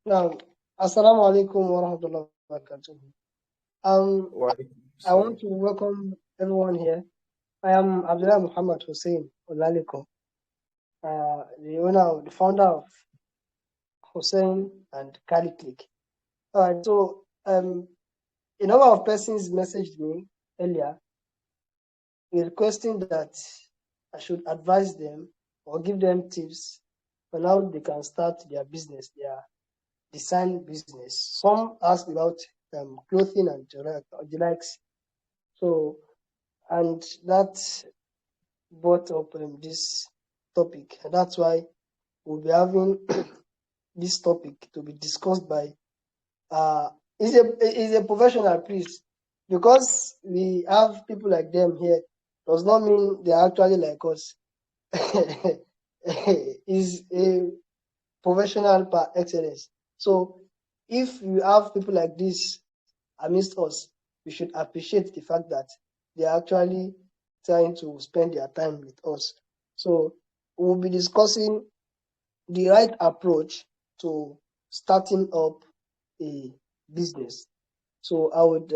Now, Assalamu alaikum wa rahmatullahi wa barakatuh. I want to welcome everyone here. I am Abdullah Muhammad Hussein Olaliko, the founder of Hussein and Calliclique. All right, so a number of persons messaged me earlier requesting that I should advise them or give them tips on how they can start their business, their design business. Some asked about clothing and the likes. So, and that brought up this topic. And that's why we'll be having this topic to be discussed by is a professional, please. Because we have people like them here does not mean they're actually like us. Is a professional par excellence. So if you have people like this amidst us, we should appreciate the fact that they are actually trying to spend their time with us. So we'll be discussing the right approach to starting up a business. So I would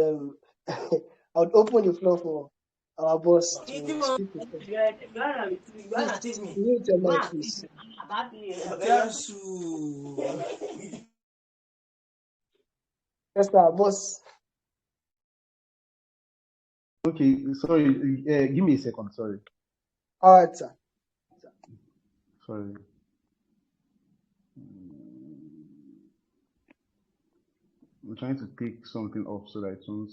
I would open the floor for our boss to speak with us. Please mute your mic, please. Yes, sir, boss. Okay, sorry. Give me a second. Sorry. All right, sir. Sorry. I'm trying to pick something off so that it won't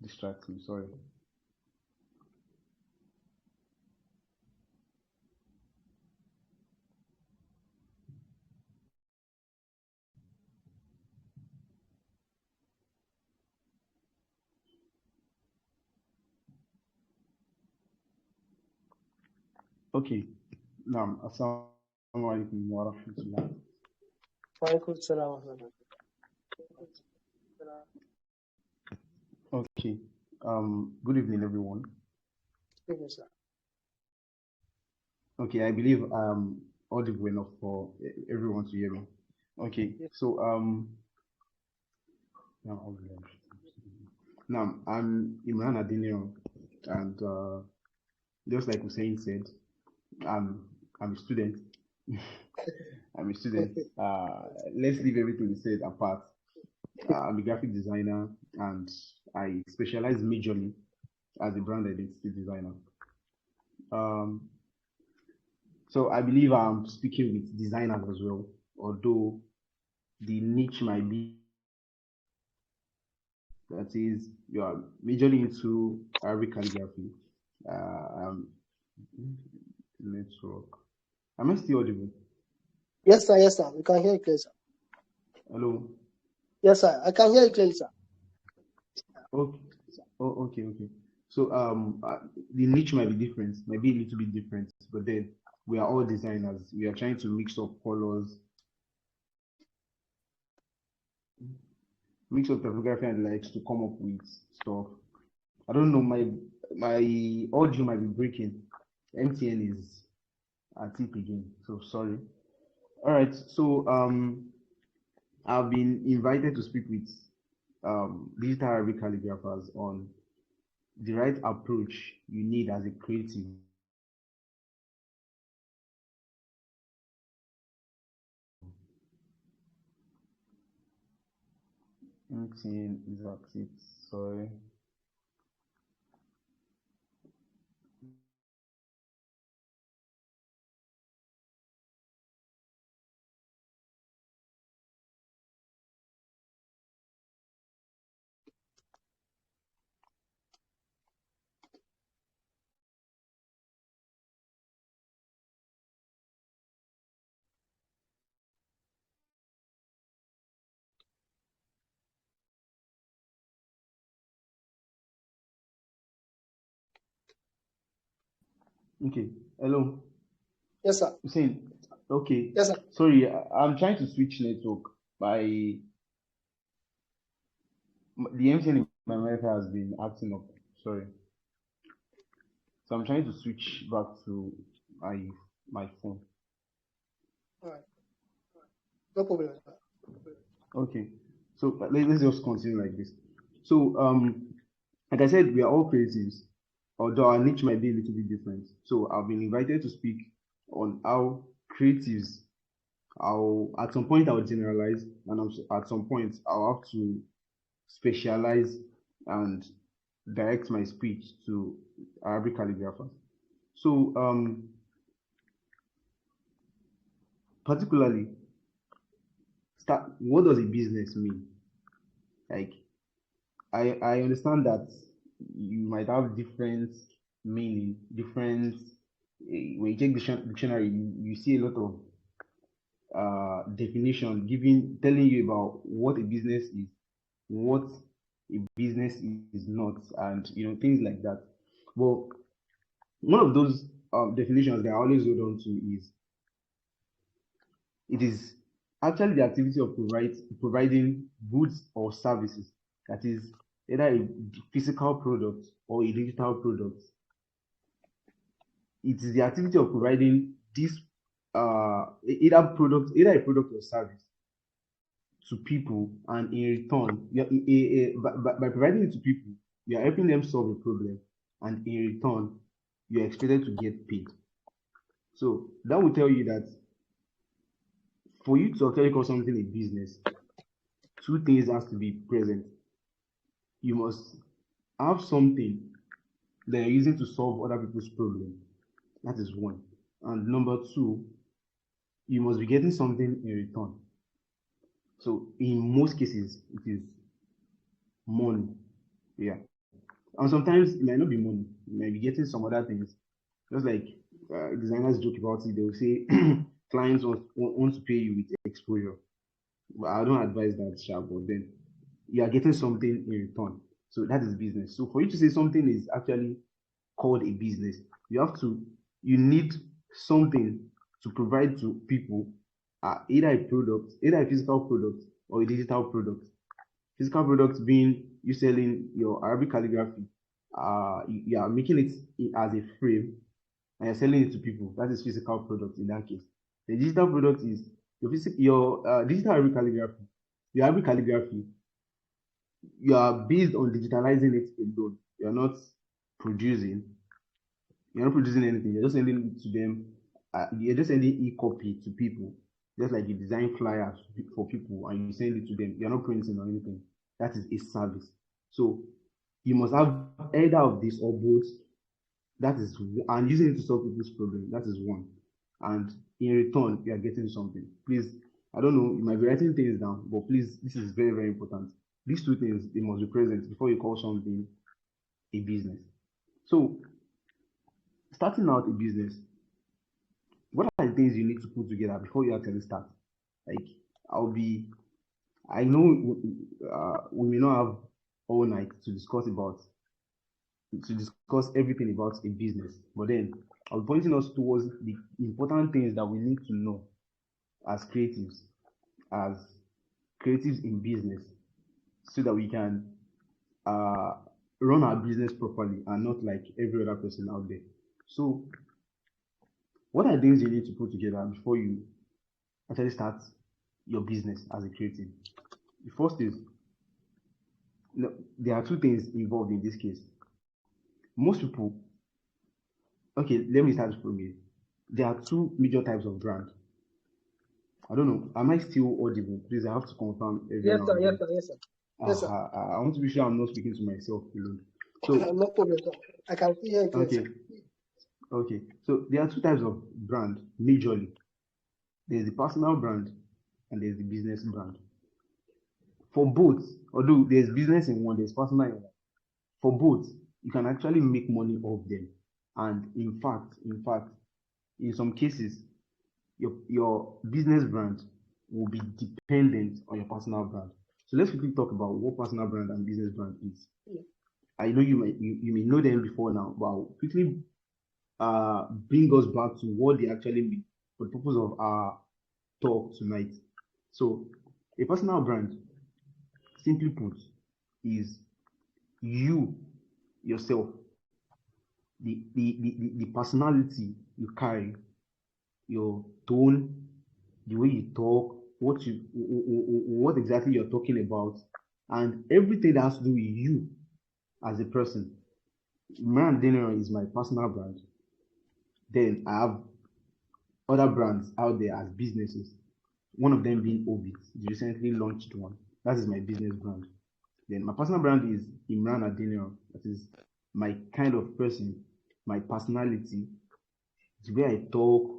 distract me. Sorry. Okay. Now, assalamu alaikum wa rahmatullah. Walaikum salam wa rahmatullah. Okay. Good evening, everyone. Thank you, sir. Okay, I believe I'm audible enough for everyone to hear me. Okay. Yes. So now I'm Imran Adeniran, and just like Hussein said, I'm a student. I'm a student. Let's leave everything we said apart. I'm a graphic designer, and I specialize majorly as a brand identity designer. So I believe I'm speaking with designers as well, although the niche might be that is you are majorly into Arabic calligraphy. Network. Am I still audible? Yes, sir. Yes, sir. We can hear you clearly, sir. Hello. Yes, sir. I can hear you clearly, sir. Okay. Okay. So the niche might be different, might be a little bit different, but then we are all designers. We are trying to mix up colors, mix up typography and likes to come up with stuff. I don't know, my audio might be breaking. MTN is at it again, so sorry. All right, so I've been invited to speak with digital Arabic calligraphers on the right approach you need as a creative. MTN is at it, sorry. Okay, hello. Yes, sir. Hussein, okay. Yes, sir. Sorry, I'm trying to switch network by the MTN in my America has been acting up. Sorry. So I'm trying to switch back to my phone. All right. No problem. Okay. So let's just continue like this. So like I said, we are all creatives, although our niche might be a little bit different. So I've been invited to speak on how creatives, at some point I'll generalize, and at some point I'll have to specialize and direct my speech to Arabic calligraphers. So particularly, what does a business mean? Like I understand that you might have different meaning, different. When you check the dictionary, you see a lot of definition giving, telling you about what a business is, what a business is not, and things like that. But one of those definitions that I always hold on to is it is actually the activity of providing goods or services, that is either a physical product or a digital product. It is the activity of providing this either a product or service to people, and in return, by providing it to people, you are helping them solve a problem, and in return, you are expected to get paid. So that will tell you that for you to actually call something a business, two things has to be present. You must have something that you're using to solve other people's problem. That is one. And number two, you must be getting something in return. So in most cases, it is money. Yeah. And sometimes it might not be money. You might be getting some other things. Just like designers joke about it, they will say clients want to pay you with exposure. But I don't advise that, sharp, but then you are getting something in return. So that is business. So for you to say something is actually called a business, you need something to provide to people, either a product, either a physical product or a digital product. Physical products being you selling your Arabic calligraphy, you are making it as a frame and you're selling it to people. That is physical product in that case. The digital product is your digital Arabic calligraphy. Your Arabic calligraphy, you are based on digitalizing it alone. Producing. You're not producing anything. You're just sending it to them. You're just sending e-copy to people, just like you design flyers for people and you send it to them. You're not printing or anything. That is a service. So you must have either of these or both. That is, and using it to solve people's problem. That is one. And in return, you are getting something. Please, I don't know, you might be writing things down, but please, this is very, very important. These two things, they must be present before you call something a business. So, starting out a business, what are the things you need to put together before you actually start? Like, I know we may not have all night to discuss everything about a business, but then I'll be pointing us towards the important things that we need to know as creatives in business, so that we can run our business properly and not like every other person out there. So, what are things you need to put together before you actually start your business as a creative? The first is, there are two things involved in this case. Most people, okay, let me start from here. There are two major types of brand. I don't know, am I still audible? Please, I have to confirm every Yes, now sir. and Yes, then. sir. Yes, sir. Yes, sir. I want to be sure I'm not speaking to myself alone. So, No problem, sir. I can see here clear, okay, sir. okay. So there are two types of brand majorly. There's the personal brand and there's the business brand. For both, although there's business in one, there's personal in one. For both, you can actually make money off them. And in fact, in some cases, your business brand will be dependent on your personal brand. So let's quickly talk about what personal brand and business brand is. I know you may know them before now, but I'll quickly bring us back to what they actually mean for the purpose of our talk tonight. So a personal brand, simply put, is you yourself, the personality you carry, your tone, the way you talk, what exactly you're talking about, and everything that has to do with you as a person. Imran Adeniran is my personal brand. Then I have other brands out there as businesses. One of them being Obit, the recently launched one. That is my business brand. Then my personal brand is Imran Adeniran. That is my kind of person, my personality, the way I talk,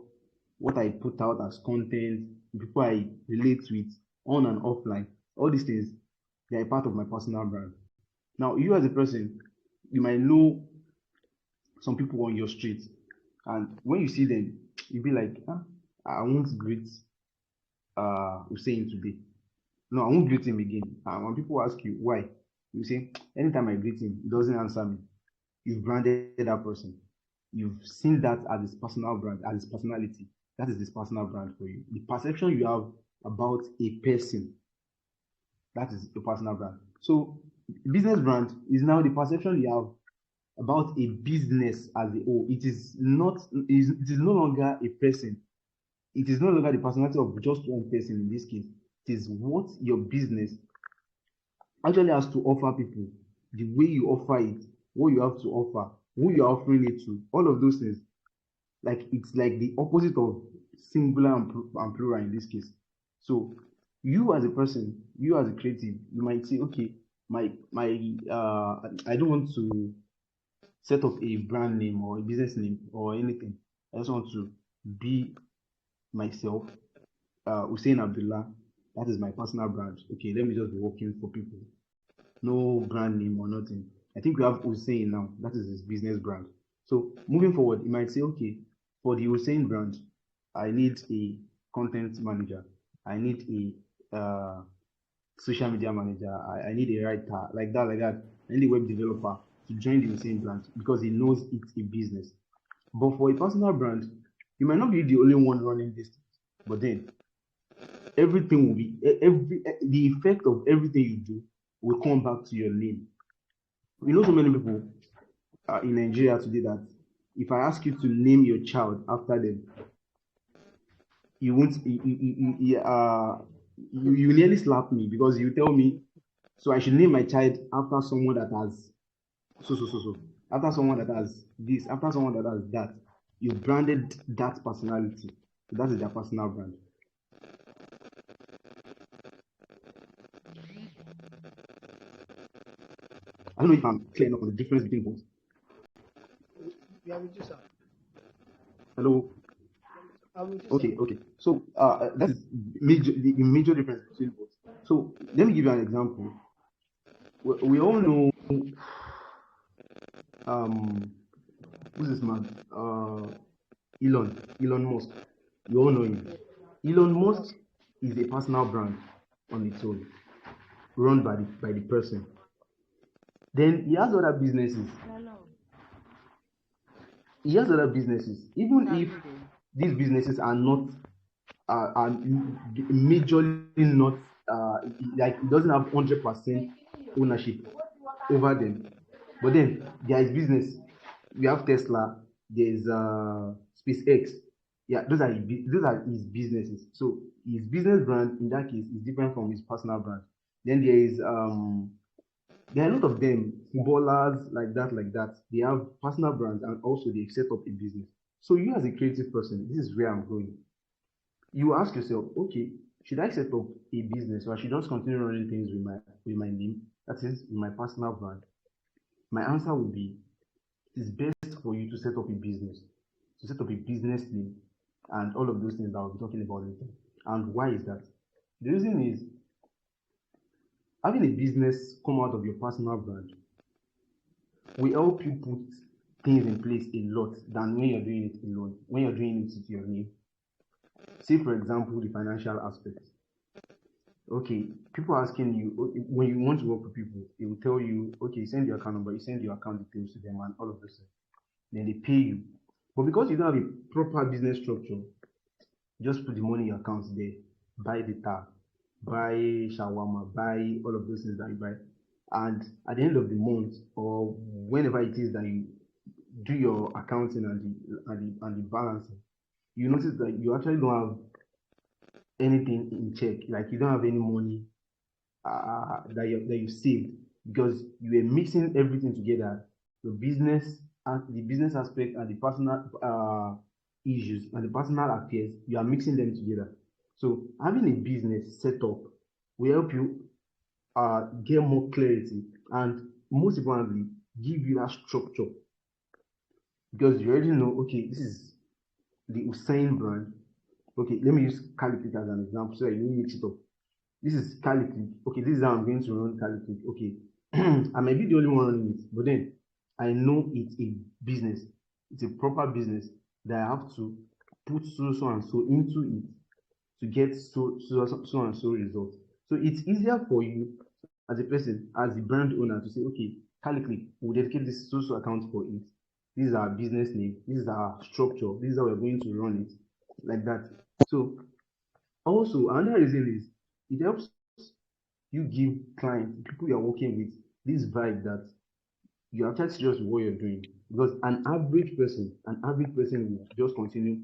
what I put out as content, the people I relate with, on and offline. All these things, they are part of my personal brand. Now, you as a person, you might know some people on your street, and when you see them, you'll be like, I won't greet Hussein today. No, I won't greet him again. And when people ask you why, you say, anytime I greet him, he doesn't answer me. You've branded that person. You've seen that as his personal brand, as his personality. That is his personal brand for you. The perception you have about a person, that is your personal brand. So, business brand is now the perception you have about a business as a whole. It is not. It is no longer a person. It is no longer the personality of just one person in this case. It is what your business actually has to offer people, the way you offer it, what you have to offer, who you're offering it to, all of those things. Like it's like the opposite of singular and plural in this case. So you as a person, you as a creative, you might say, okay, my I don't want to set up a brand name or a business name or anything. I just want to be myself, Hussein Abdullah. That is my personal brand. Okay, let me just be working for people. No brand name or nothing. I think we have Hussein now. That is his business brand. So moving forward, you might say, okay, for the Hussein brand, I need a content manager. I need a social media manager. I need a writer, like that, like that. I need a web developer to join the Hussein brand because he knows it's a business. But for a personal brand, you might not be the only one running this, but then everything will be the effect of everything you do will come back to your name. You know, so many people in Nigeria today that if I ask you to name your child after them, you won't. You nearly slap me because you tell me, so I should name my child after someone that has so after someone that has this, after someone that has that. You branded that personality. So that is their personal brand. I don't know if I'm clear enough on the difference between both. We are with you, sir. Hello. I'm with you, sir. Okay. So that's the major difference between both. So let me give you an example. We all know who's this man? Elon Musk. You all know him. Elon Musk is a personal brand on its own, run by the person. Then he has other businesses. Even if these businesses are not are majorly not like he doesn't have 100% ownership over them. But then there is business. We have Tesla. There's SpaceX. Yeah, those are his businesses. So his business brand in that case is different from his personal brand. Then there are a lot of them, footballers like that. They have personal brands and also they set up a business. So you as a creative person, this is where I'm going. You ask yourself, okay, should I set up a business or I should just continue running things with my name? That is my personal brand. My answer would be it's best for you to set up a business, to set up a business name and all of those things that I'll be talking about later. And why is that? The reason is having a business come out of your personal brand will help you put things in place a lot than when you're doing it alone, when you're doing it with your name. Say, for example, the financial aspect. Okay, people asking you when you want to work with people, they will tell you, okay, you send your account number, you send your account details to them, and all of this. Then they pay you. But because you don't have a proper business structure, just put the money in your account there, buy data, buy shawarma, buy all of those things that you buy. And at the end of the month, or whenever it is that you do your accounting and the balancing, you notice that you actually don't have anything in check. Like you don't have any money that you saved because you were mixing everything together, the business aspect and the personal issues and the personal affairs. You are mixing them together. So having a business set up will help you get more clarity and most importantly give you that structure because you already know, okay, this is the Usain brand. Okay, let me use Calliclique as an example so that you mix it up. This is Calliclique. Okay, this is how I'm going to run Calliclique. Okay, I might be the only one running it, but then I know it's a business. It's a proper business that I have to put so and so into it to get so and so results. So it's easier for you as a person, as the brand owner, to say, okay, Calliclique, we'll dedicate this social account for it. This is our business name. This is our structure. This is how we're going to run it, like that. So also another reason is it helps you give clients, people you're working with, this vibe that you are actually serious with what you're doing. Because an average person will just continue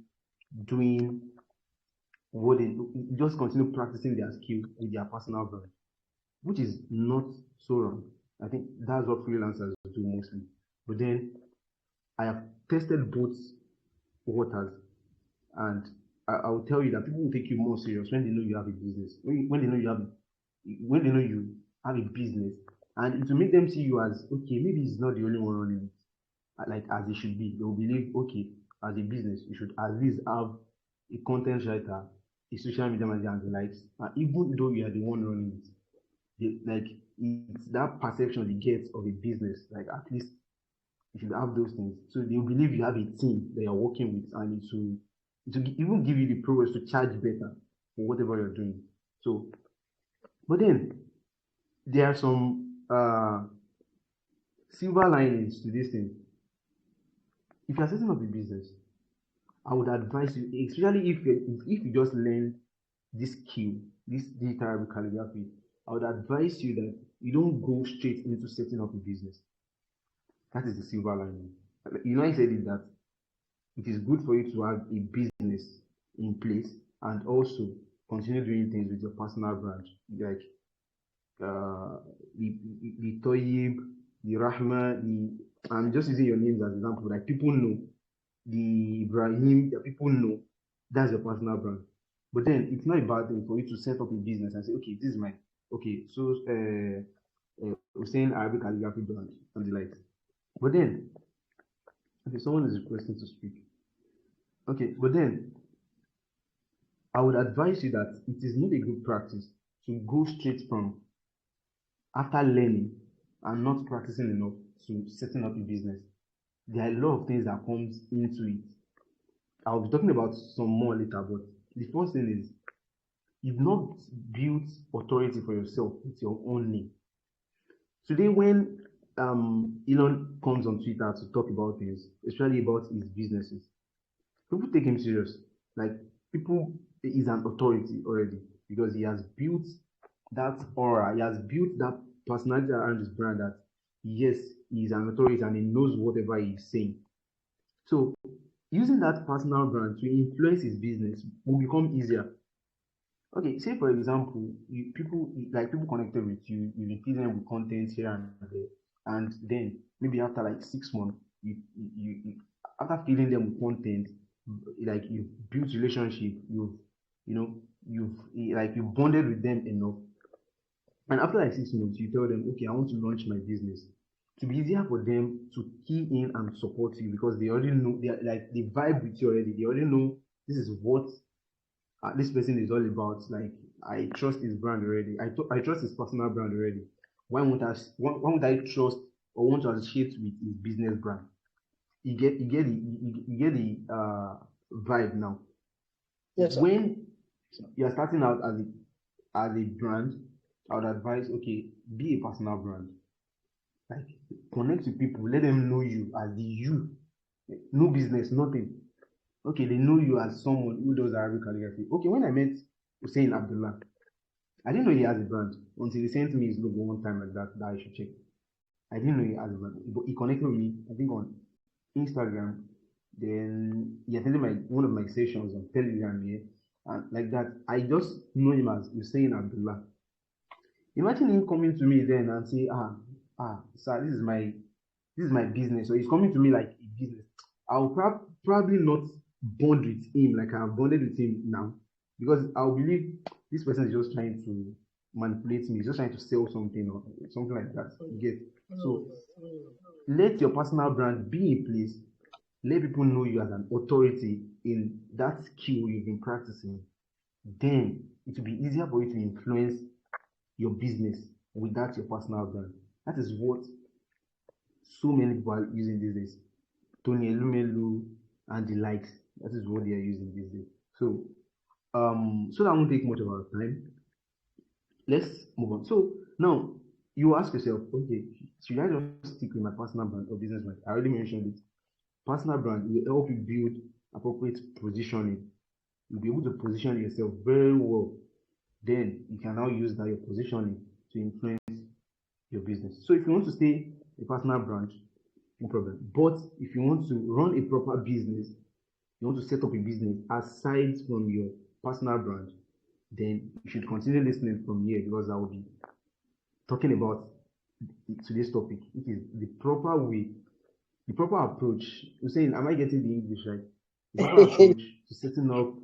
doing what they just continue practicing their skill with their personal brand, which is not so wrong. I think that's what freelancers do mostly. But then I have tested both waters, and I will tell you that people will take you more serious when they know you have a business. When they know you have a business, and it will make them see you as okay. Maybe it's not the only one running it, like as it should be. They will believe okay, as a business, you should at least have a content writer, a social media manager, and the likes. And even though you are the one running it, like it's that perception they get of a business. Like at least you should have those things. So they will believe you have a team that you're working with, and it will even give you the progress to charge better for whatever you're doing. So, but then there are some silver linings to this thing. If you're setting up a business, I would advise you, especially if you just learn this skill, this digital calligraphy, I would advise you that you don't go straight into setting up a business. That is the silver lining. You know, I said it that it is good for you to have a business in place and also continue doing things with your personal brand, like the Toyib, the Rahma, I'm just using your names as example. Like people know the Ibrahim, that people know that's your personal brand. But then it's not a bad thing for you to set up a business and say, okay, this is my okay, so Hussein Arabic calligraphy brand and the like. But then, okay, someone is requesting to speak. Okay, but then I would advise you that it is not a good practice to go straight from after learning and not practicing enough to setting up a business. There are a lot of things that comes into it. I'll be talking about some more later, but the first thing is you've not built authority for yourself with your own name. Today, when Elon comes on Twitter to talk about things, especially about his businesses, people take him serious. Like people, he's an authority already because he has built that aura, he has built that personality around his brand that yes, he's an authority and he knows whatever he's saying. So using that personal brand to influence his business will become easier. Okay, say for example, people connected with you, you feed them with content here and there, and then maybe after like 6 months, you after feeding them with content, like you've built relationship, you know you've like you bonded with them enough, and after like 6 months, you tell them, okay, I want to launch my business. To be easier for them to key in and support you because they already know they vibe with you already. They already know this is what this person is all about. Like I trust his brand already. I trust his personal brand already. Why would I trust or want to associate with his business brand? You get the vibe now. Yes, sir. When you're starting out as a brand, I would advise okay, be a personal brand. Like connect with people, let them know you as the you. No business, nothing. Okay, they know you as someone who does Arabic calligraphy. Okay, when I met Hussein Abdullah, I didn't know he has a brand until he sent me his logo one time like that I should check. I didn't know he has a brand, but he connected with me, I think on Instagram. Then he attended one of my sessions on Telegram here. and like that. I just know him as Hussein Abdullah. Imagine him coming to me then and say, sir, this is my business. So he's coming to me like a business. I'll probably not bond with him like I've bonded with him now, because I'll believe this person is just trying to manipulate me. He's just trying to sell something or something like that. You get? So let your personal brand be in place. Let people know you as an authority in that skill you've been practicing. Then it will be easier for you to influence your business without your personal brand. That is what so many people are using these days. Tony Elumelu and the likes. That is what they are using these days. So, so that won't take much of our time. Let's move on. So now you ask yourself, okay, should I just stick with my personal brand or business brand? I already mentioned it. Personal brand will help you build appropriate positioning. You'll be able to position yourself very well. Then you can now use that your positioning to influence your business. So if you want to stay a personal brand, no problem. But if you want to run a proper business, you want to set up a business aside from your personal brand, then you should continue listening from here, because I will be talking about today's topic. It is the proper way, the proper approach. You're saying, am I getting the English right? The proper approach to setting up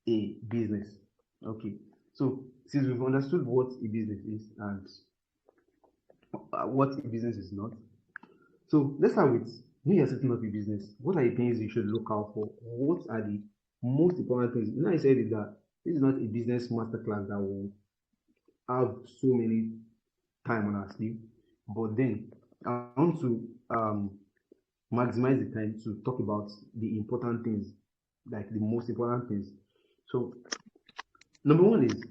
a business. Okay. So since we've understood what a business is and what a business is not, so let's start with, when you're setting up a business, what are the things you should look out for? What are the most important things? You know, I said it that this is not a business masterclass that will have so many time on our sleeve, but then I want to maximize the time to talk about the important things, like the most important things. So number one is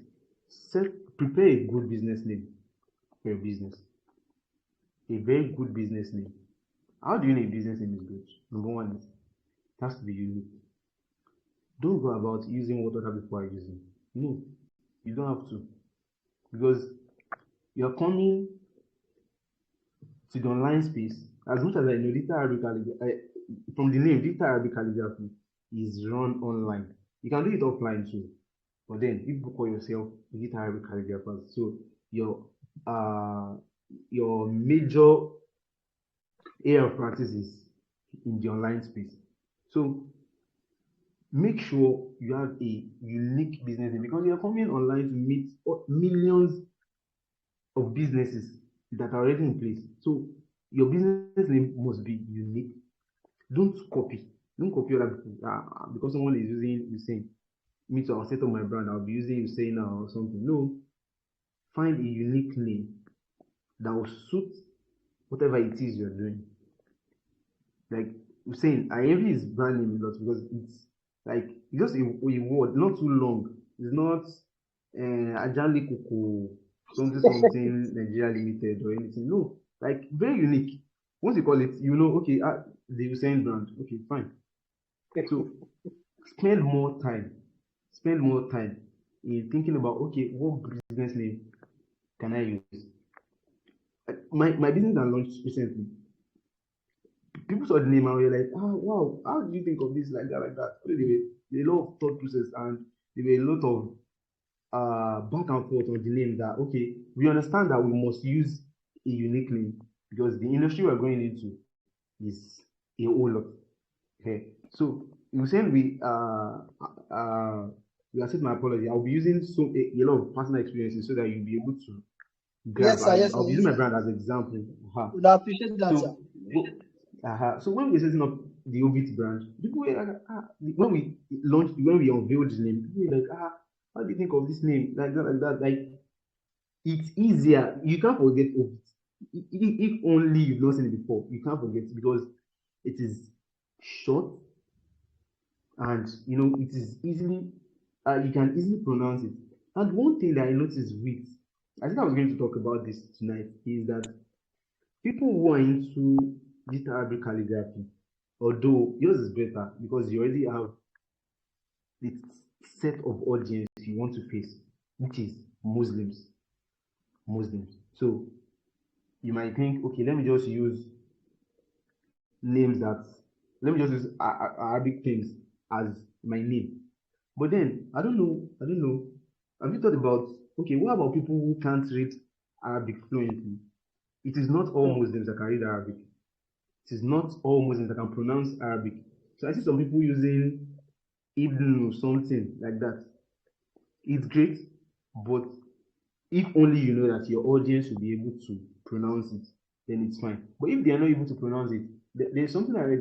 prepare a good business name for your business. A very good business name. How do you know a business name is good? Number one is it has to be unique. Don't go about using what other people are using. No, you don't have to, because you're coming to the online space. As much as I know, Dita Arabic calligraphy, from the name, Dita Arabic calligraphy is run online. You can do it offline too, but then you call yourself Dita Arabic calligraphers. So your major area of practice is in the online space. So make sure you have a unique business name, because you're coming online to meet millions of businesses that are already in place. So your business name must be unique. Don't copy. Don't copy other people. Because someone is using Hussein, me too, I'll set up my brand, I'll be using Hussein now or something. No. Find a unique name that will suit whatever it is you're doing. Like Hussein, I envy his brand name a lot, because it's like just a word, not too long. It's not Ajali Koko, something Nigeria Limited or anything. No, like very unique. Once you call it, you know, okay, the Hussein brand. Okay, fine. So spend more time in thinking about, okay, what business name can I use? My business I launched recently. People saw the name and were like, oh wow, how did you think of this like that, like that? There were a lot of thought process, and there were a lot of back and forth on the name. That okay, we understand that we must use a unique name, because the industry we're going into is a whole lot. Okay, so you were saying we accept my apology. I'll be using a lot of personal experiences so that you'll be able to grab. Yes, sir. Yes, sir. I'll be Yes, using my sir. brand as an example. Would appreciate that, sir. So when we're setting up the Ovit brand, people were like, when we unveiled the name, people were like, how do you think of this name? Like that, like that. Like, it's easier. You can't forget Ovit. If only you've not seen it before, you can't forget it, because it is short, and it is easily, you can easily pronounce it. And one thing that I noticed with, I think I was going to talk about this tonight, is that people who are into digital Arabic calligraphy, although yours is better because you already have the set of audience you want to face, which is Muslims. So you might think, okay, let me just use Arabic things as my name. But then I don't know. Have you thought about, okay, what about people who can't read Arabic fluently? It is not all Mm. Muslims that can read Arabic. It is not all Muslims that can pronounce Arabic. So I see some people using Ibn or something like that. It's great, but if only you know that your audience will be able to pronounce it, then it's fine. But if they are not able to pronounce it, there's something I read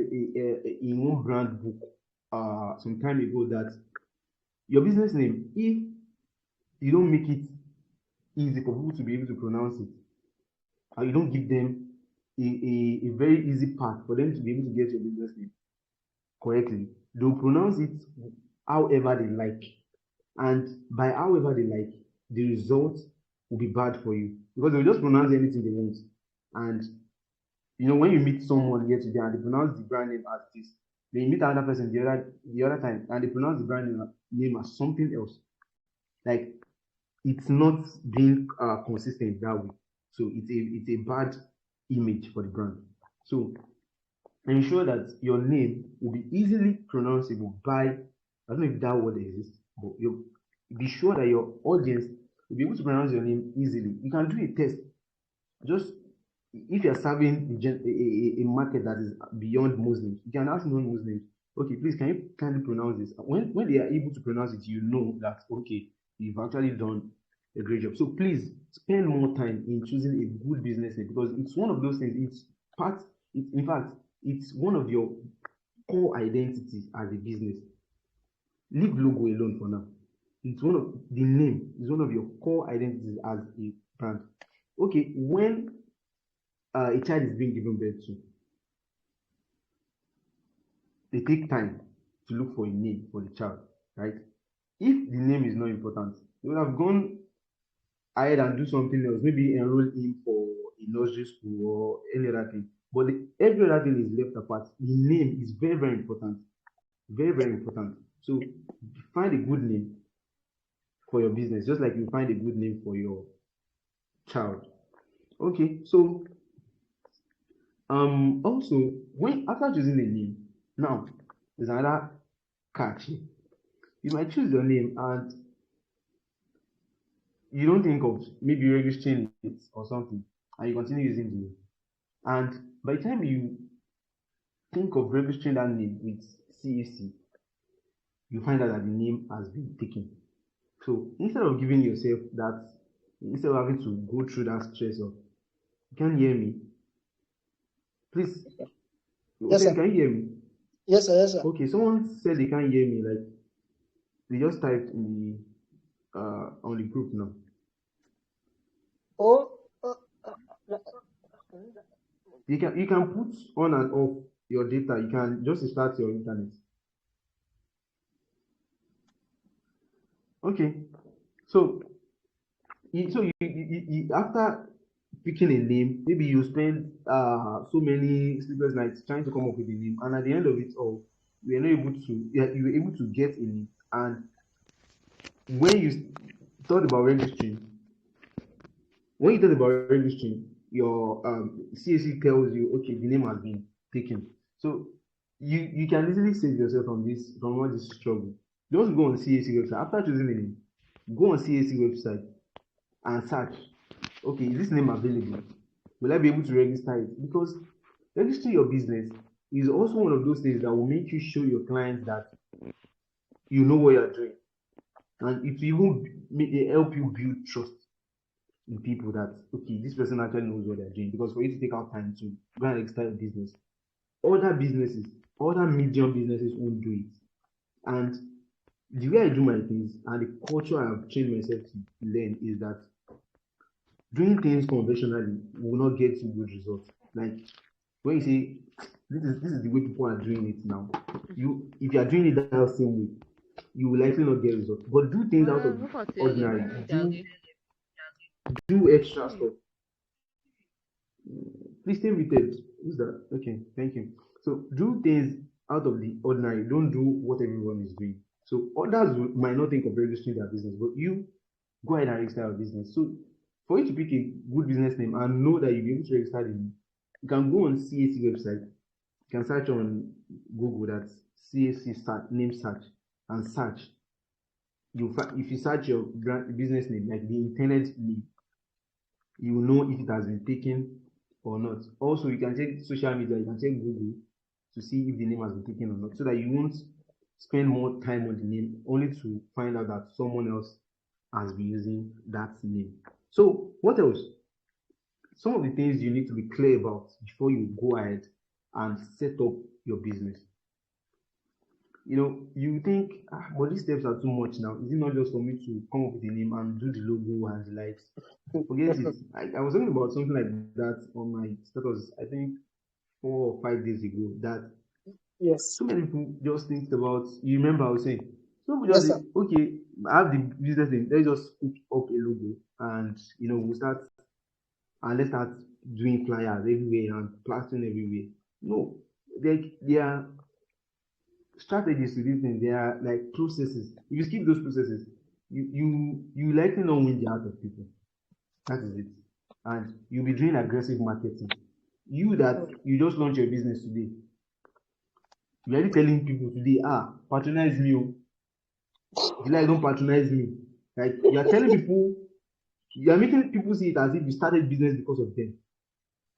in one brand book some time ago, that your business name, if you don't make it easy for people to be able to pronounce it, and you don't give them a very easy path for them to be able to get your business name correctly, they'll pronounce it however they like. And by however they like, the result will be bad for you because they'll just pronounce anything they want. And when you meet someone here today and they pronounce the brand name as this, then you meet another person the other time and they pronounce the brand name as something else. Like, it's not being consistent that way. So it's a bad image for the brand. So ensure that your name will be easily pronounceable by, I don't know if that word exists, but you be sure that your audience will be able to pronounce your name easily. You can do a test. Just if you're serving a market that is beyond Muslims, you can ask non-Muslims, okay, please, can you kindly pronounce this? When they are able to pronounce it, you know that, okay, you've actually done a great job. So please spend more time in choosing a good business name, because it's one of those things. In fact, it's one of your core identities as a business. Leave logo alone for now. The name is one of your core identities as a brand. Okay, when a child is being given birth to, they take time to look for a name for the child, right? If the name is not important, they would have gone ahead and do something else, maybe enroll him for a nursery school or any other thing. But every other thing is left apart. The name is very, very important. Very, very important. So find a good name for your business, just like you find a good name for your child. Okay, so also, when after choosing a name, now there's another catch. You might choose your name and you don't think of maybe registering it or something, and you continue using the name. And by the time you think of registering that name with CAC, you find out that the name has been taken. So instead of giving yourself that, instead of having to go through that stress of, you can't hear me, please. Yes, Okay, sir. can you hear me? Yes, sir. Yes, sir. Okay, someone said they can't hear me. Like, they just typed in the on the group now. Oh, You can put on and off your data. You can just start your internet. Okay, so after picking a name, maybe you spend so many sleepless nights trying to come up with a name, and at the end of it all, you were able to get a name. And when you thought about registering, your CAC tells you, okay, the name has been taken. So you can easily save yourself from all this struggle. Just go on CAC website. After choosing a name, go on CAC website and search, okay, is this name available? Will I be able to register it? Because registering your business is also one of those things that will make you show your clients that you know what you're doing. And it will even help you build trust in people that, okay, this person actually knows what they're doing. Because for you to take out time to go and register a business, other medium businesses won't do it. And the way I do my things and the culture I have trained myself to learn is that doing things conventionally will not get you good results. Like, when you say this is the way people are doing it now, if you are doing it that same way, you will likely not get results. But do things out of the ordinary. Do extra stuff. Please stay muted. Who's that? Okay, thank you. So do things out of the ordinary. Don't do what everyone is doing. So others might not think of registering their business, but you go ahead and register your business. So for you to pick a good business name and know that you'll be able to register the name, you can go on CAC website. You can search on Google, that's CAC name search, and search. if you search your business name, like the intended name, you will know if it has been taken or not. Also, you can check social media, you can check Google to see if the name has been taken or not, so that you won't spend more time on the name only to find out that someone else has been using that name. So, what else? Some of the things you need to be clear about before you go ahead and set up your business. You think, but these steps are too much now. Is it not just for me to come up with a name and do the logo and the likes? Forget it. I was talking about something like that on my status, I think 4 or 5 days ago, that Yes. so many people just think about, you remember I was saying, some people Yes, just sir. say, okay, I have the business name, let's just put up a logo and, we'll start, and let's start doing flyers everywhere and plastering everywhere. No, there are strategies to these things. There are like processes. If you skip those processes, you likely not win the heart of people. That is it. And you'll be doing aggressive marketing. You just launch your business today, you're already telling people today, patronize me. If you like, don't patronize me. Like, you're telling people, you're making people see it as if you started business because of them.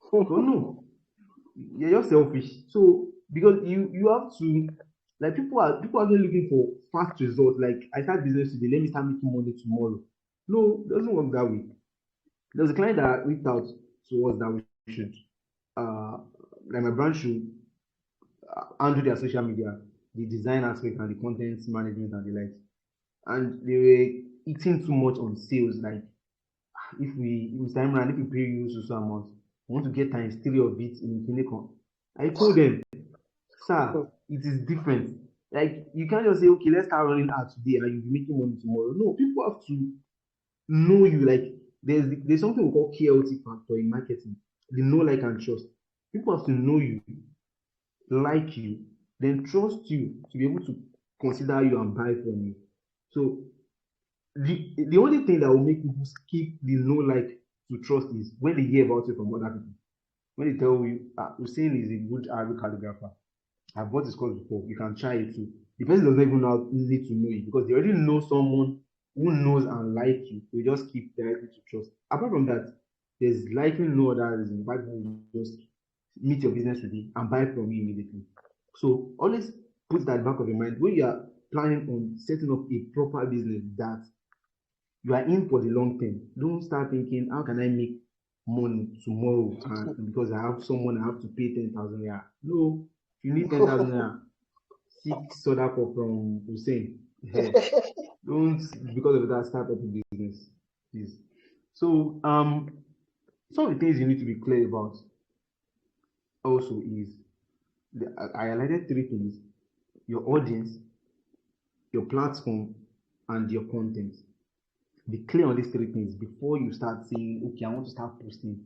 So no, you're just selfish. So because you have to, like, people are just looking for fast results. Like, I start business today, let me start making money tomorrow. No, it doesn't work that way. There was a client that reached out to us that we should, uh, like, my brand should handle their social media, the design aspect and the content management and the likes. And they were eating too much on sales. Like, if we, Mr. Imran, if we pay you so amount, we want to get times three of it in Kinecon. I told them, sir, it is different. Like, you can't just say, okay, let's start running ads today and you'll be making money tomorrow. No, people have to know you. Like, there's something we call KLT factor in marketing. The know, like, and trust. People have to know you, like you, then trust you to be able to consider you and buy from you. So the only thing that will make people skip the know, like, to trust is when they hear about it from other people. When they tell you, Hussein is a good Arabic calligrapher. I've bought his course before. You can try it too. The person doesn't even need to know you because they already know someone who knows and like you. They just keep directly to trust. Apart from that, there's likely no other reason why people will just meet your business with you and buy from you immediately. So always put that back of your mind when you are planning on setting up a proper business, that you are in for the long term. Don't start thinking, how can I make money tomorrow? And because I have someone I have to pay 10,000 naira. No, if you need 10,000 naira, seek soda for from Hussein. Hey, don't, because of that, start up a business, please. So some of the things you need to be clear about also is I highlighted three things: your audience, your platform, and your content. Be clear on these three things before you start saying, okay, I want to start posting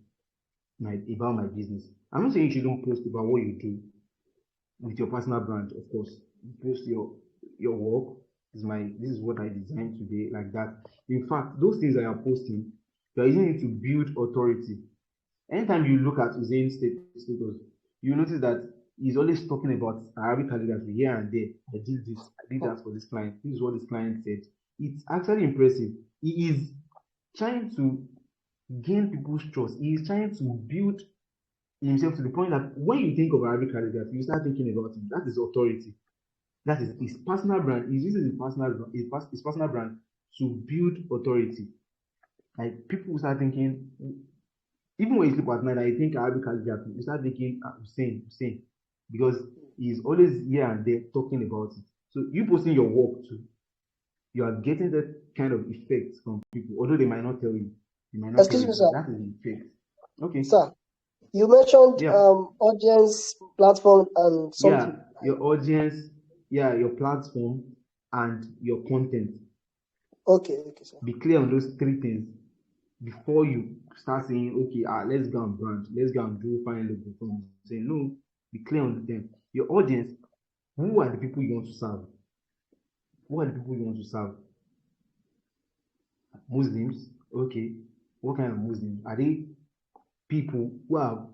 about my business. I'm not saying you shouldn't post about what you do with your personal brand, of course. Post your work. This is what I designed today, like that. In fact, those things that you're posting, you're using it to build authority. Anytime you look at Hussein's status, you notice that he's always talking about Arabic calligraphy here and there. I did this, I did that for this client. This is what this client said. It's actually impressive. He is trying to gain people's trust. He is trying to build himself to the point that when you think of Arabic calligraphy, you start thinking about him. That is authority. That is his personal brand. He uses his personal brand to build authority. Like, people start thinking, even when you sleep at night and you think Arabic calligraphy, you start thinking, Hussein, because he's always here and there talking about it. So you posting your work too, you are getting that kind of effect from people, although they might not tell you. They might not tell Excuse you, me, but sir. that is the effect. Okay. Sir, you mentioned Yeah. audience, platform, and Yeah. something. Your audience, yeah, your platform, and your content. Okay, sir. Be clear on those three things before you start saying, okay, let's go and brand, let's go and do fine logo from. Say no, be clear on them. Your audience, who are the people you want to serve? Who are the people you want to serve? Muslims, okay. What kind of Muslims? Are they people who are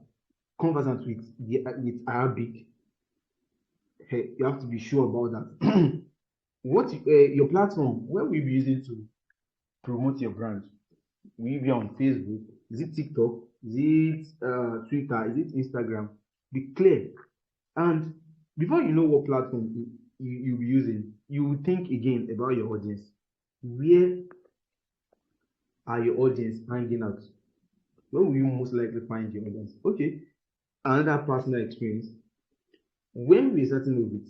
conversant with Arabic? Hey, you have to be sure about that. what your platform, where will you be using to promote your brand? Will you be on Facebook? Is it TikTok? Is it Twitter? Is it Instagram? Be clear. And before you know what platform you'll be using, you will think again about your audience. Where are your audience hanging out? Where will you most likely find your audience? Okay, another personal experience. When we started with it,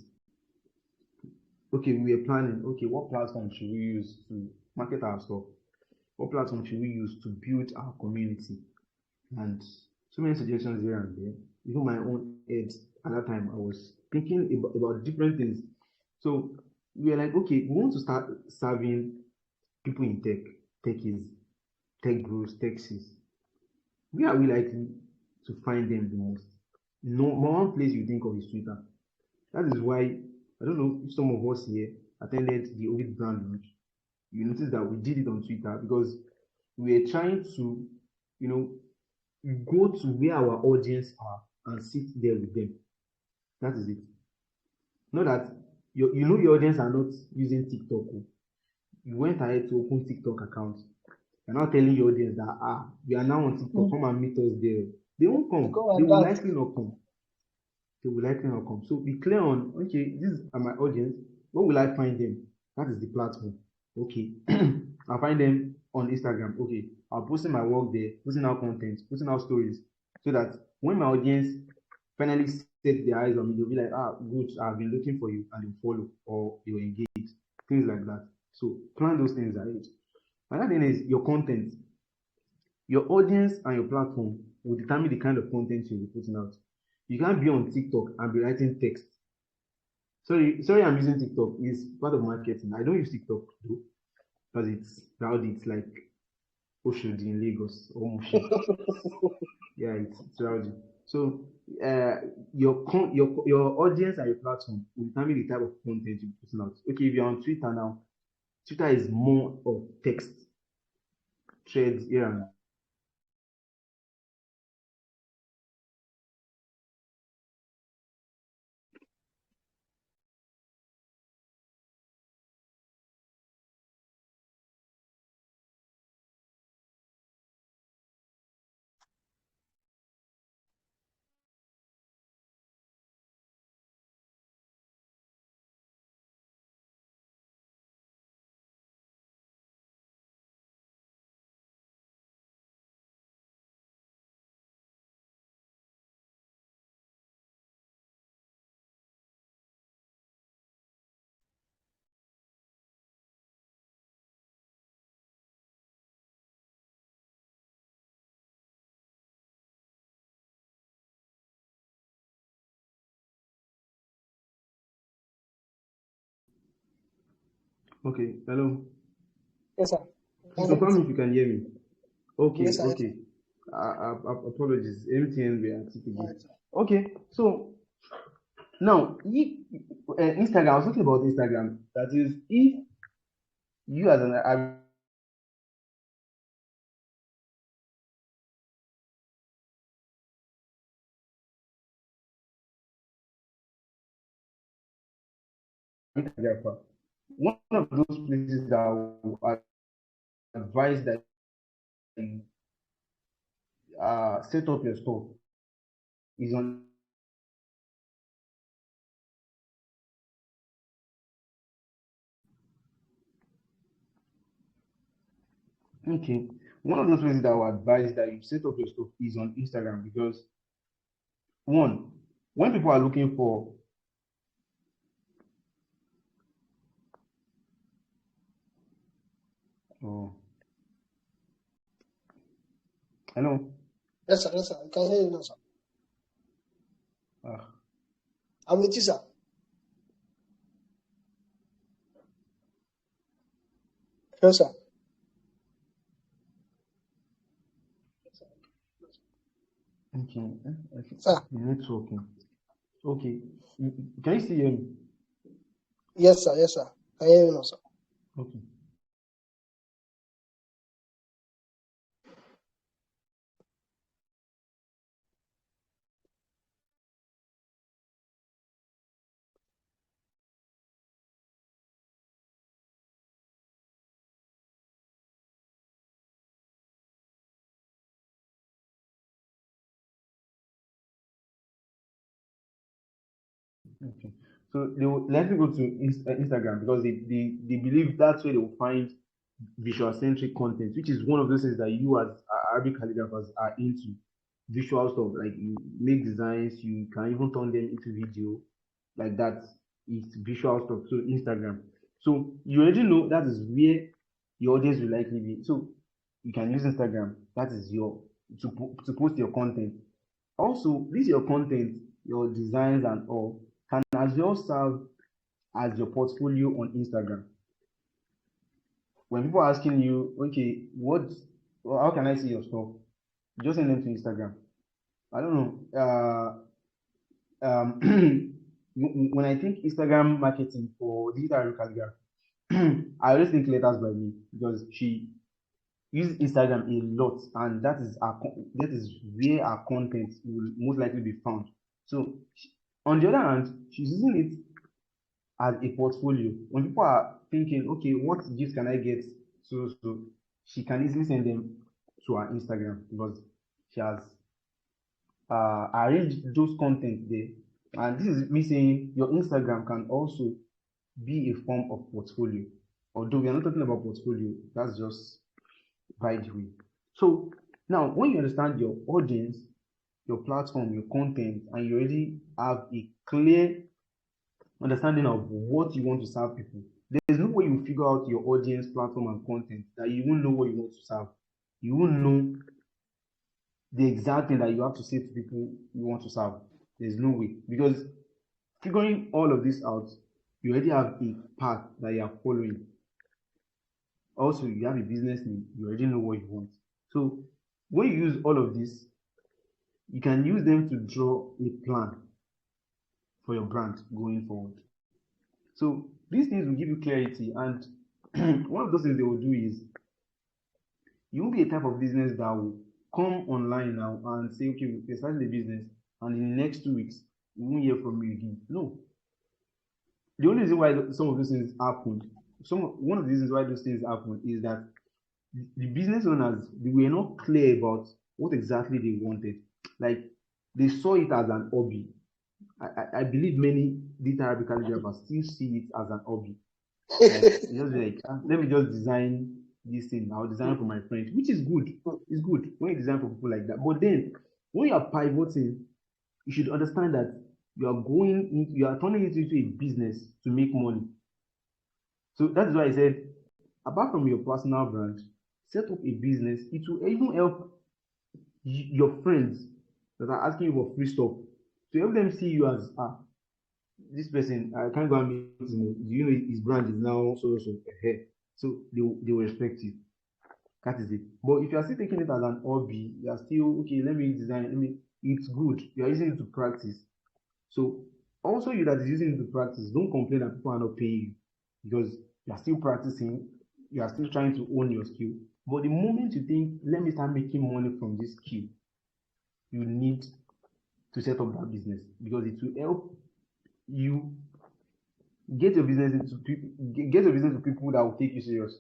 okay, we were planning, okay, what platform should we use to market our stuff? What platform should we use to build our community? And so many suggestions here and there. Even my own head at that time, I was thinking about different things. So we were like, okay, we want to start serving people in tech, techies, tech bros, techies. Where are we likely to find them the most? No, one place you think of is Twitter. That is why I don't know if some of us here attended the Ovid brand launch. You notice that we did it on Twitter because we are trying to, you know, go to where our audience are and sit there with them. That is it. Not that you know your audience are not using TikTok. You went ahead to open TikTok account. You're now telling your audience that we are now on TikTok, come and meet us there. They won't They come. go They and will dance. likely not come. They will likely not come. So be clear on, okay, these are my audience. Where will I find them? That is the platform. Okay. I'll find them on Instagram. Okay. I'll posting my work there, posting out content, posting out stories. So that when my audience finally set their eyes on me, they'll be like, good, I've been looking for you, and they'll follow or they'll engage. Things like that. So plan those things ahead. Another thing is your content. Your audience and your platform will determine the kind of content you'll be putting out. You can't be on TikTok and be writing text. Sorry, I'm using TikTok. It's part of marketing. I don't use TikTok though, because it's rowdy. It's like Oshodi in Lagos or Mushin. Yeah, it's rowdy. So uh, your audience and your platform will determine the type of content you're putting out. Okay, if you're on Twitter now, Twitter is more of text, threads here and okay. Hello. Yes, sir. Please Can hear you, confirm sir. if you can hear me. Okay, Yes, sir. Yes, sir. okay. Apologies. MTN we are at it All again. right, sir. Okay, so now Instagram. I was talking about Instagram. That is, if you as an photographer, one of those places that I would advise that you set up your store is on. Okay, one of those places that I would advise that you set up your store is on Instagram because one, when people are looking for oh, hello. Yes, sir. Yes, sir. I can hear you now, sir. Ah, I'm with you, sir. Yes, sir. okay. Sir. Networking. Okay. Can you still hear me? Yes, sir. Yes, sir. I can hear you now, sir. Okay. Okay. So they will likely go to Instagram because they believe that's where they will find visual centric content, which is one of those things that you as Arabic calligraphers are into. Visual stuff, like you make designs, you can even turn them into video, like that. It's visual stuff. So Instagram. So you already know that is where your audience will likely be. So you can use Instagram. That is your to post your content. Also, this your content, your designs and all can as well serve as your portfolio on Instagram. When people are asking you, okay, how can I see your stuff? Just send them to Instagram. I don't know. When I think Instagram marketing for digital calligraphy, I always think letters by me because she uses Instagram a lot, and that is where our content will most likely be found. So, on the other hand, she's using it as a portfolio. When people are thinking, okay, what gifts can I get? So she can easily send them to her Instagram because she has arranged those content there. And this is me saying your Instagram can also be a form of portfolio. Although we are not talking about portfolio, that's just by the way. So now when you understand your audience, your platform, your content, and you already have a clear understanding of what you want to serve people. There's no way you figure out your audience, platform, and content that you won't know what you want to serve. You won't know the exact thing that you have to say to people you want to serve. There's no way. Because figuring all of this out, you already have a path that you are following. Also, you have a business name, you already know what you want. So when you use all of this, you can use them to draw a plan for your brand going forward. So these things will give you clarity, and one of those things they will do is you won't be a type of business that will come online now and say, okay, we're starting the business, and in the next 2 weeks, we won't hear from you again. No. The only reason why some of those things happen, one of the reasons why those things happen is that the business owners they were not clear about what exactly they wanted. Like they saw it as an hobby. I believe many data Arabic calligraphers still see it as an hobby. Like let me just design this thing. I'll design for my friends, which is good. It's good when you design for people like that. But then when you are pivoting, you should understand that you are turning it into a business to make money. So that is why I said, apart from your personal brand, set up a business. It will even help your friends that are asking you for free stuff to help them see you as this person. I can't go and meet him. You know his brand is now so ahead. So they will respect you. That is it. But if you are still taking it as an hobby, you are still okay. Let me design. It's good. You are using it to practice. So also you that is using it to practice, don't complain that people are not paying you because you are still practicing. You are still trying to own your skill. But the moment you think, let me start making money from this skill, you need to set up that business because it will help you get your business to people that will take you serious.